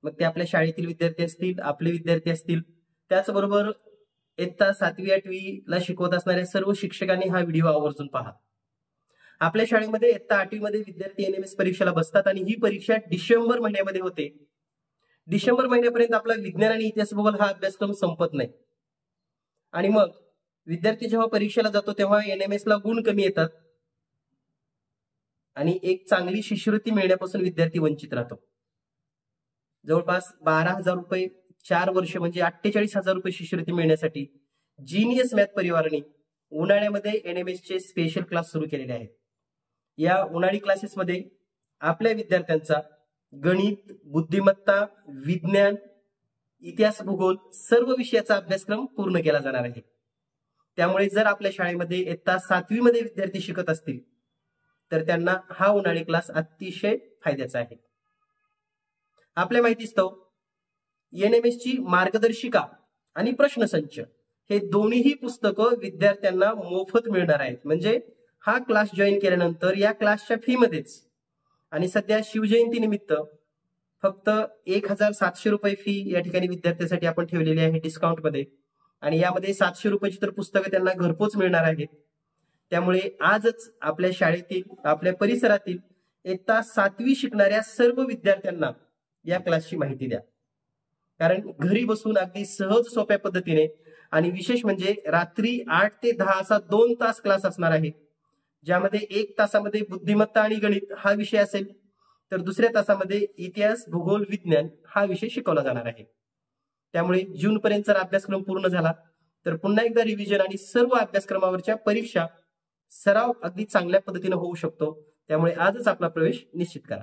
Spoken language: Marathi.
मग ते आपल्या शाळेतील विद्यार्थी असतील, आपले विद्यार्थी असतील, त्याचबरोबर इयत्ता 7वी 8वी ला शिकवत असणाऱ्या सर्व शिक्षकांनी हा व्हिडिओ आवर्जून पहा. आपल्या शाळेमध्ये इयत्ता 8वी मध्ये विद्यार्थी एनएमएस परीक्षेला बसतात आणि ही परीक्षा डिसेंबर महिन्यामध्ये होते. डिसेंबर महिन्यापर्यंत आपला विज्ञान आणि इतिहास भूगोल हा अभ्यासक्रम संपत नाही. आणि मग विद्यार्थी जेव्हा परीक्षेला जातो तेव्हा एनएमएस ला गुण कमी येतात आणि एक चांगली शिष्यवृत्ती मिळण्यापासून विद्यार्थी वंचित राहतो. जवळपास 12,000 रुपये 4 वर्ष म्हणजे 48,000 रुपये शिष्यवृत्ती मिळण्यासाठी जीनियस मॅथ परिवाराने उन्हाळ्यामध्ये एनएमएस चे स्पेशल क्लास सुरू केलेले आहेत. या उन्हाळी क्लासेसमध्ये आपल्या विद्यार्थ्यांचा गणित, बुद्धिमत्ता, विज्ञान, इतिहास, भूगोल सर्व विषयाचा अभ्यासक्रम पूर्ण केला जाणार आहे. त्यामुळे जर आपल्या शाळेमध्ये इयत्ता 7वी मध्ये विद्यार्थी शिकत असतील तर त्यांना हा उन्हाळी क्लास अतिशय फायद्याचा आहे. आपल्या माहितीस्तव एनएमएस ची मार्गदर्शिका आणि प्रश्नसंच हे दोन्हीही पुस्तकं विद्यार्थ्यांना मोफत मिळणार आहेत. म्हणजे हा क्लास जॉईन केल्यानंतर या क्लासच्या फी मध्येच, आणि सध्या शिवजयंती निमित्त फक्त 1,700 रुपये फी या ठिकाणी विद्यार्थ्यांसाठी आपण ठेवलेली आहे डिस्काउंट मध्ये, आणि यामध्ये 700 रुपयाची तर पुस्तकं त्यांना घरपोच मिळणार आहेत. त्यामुळे आजच आपल्या शाळेतील, आपल्या परिसरातील इयत्ता 7वी शिकणाऱ्या सर्व विद्यार्थ्यांना या क्लासची माहिती द्या. कारण घरी बसून अगदी सहज सोप्या पद्धतीने, आणि विशेष म्हणजे रात्री 8 ते 10 असा 2 तास क्लास असणार आहे, ज्यामध्ये 1 तासामध्ये बुद्धिमत्ता आणि गणित हा विषय असेल, तर दुसऱ्या तासामध्ये इतिहास, भूगोल, विज्ञान हा विषय शिकवला जाणार आहे. त्यामुळे जून पर्यंत जर अभ्यासक्रम पूर्ण झाला तर पुन्हा एकदा रिव्हिजन आणि सर्व अभ्यासक्रमावरच्या परीक्षा सराव अगदी चांगल्या पद्धतीने होऊ शकतो. त्यामुळे आजच आपला प्रवेश निश्चित करा.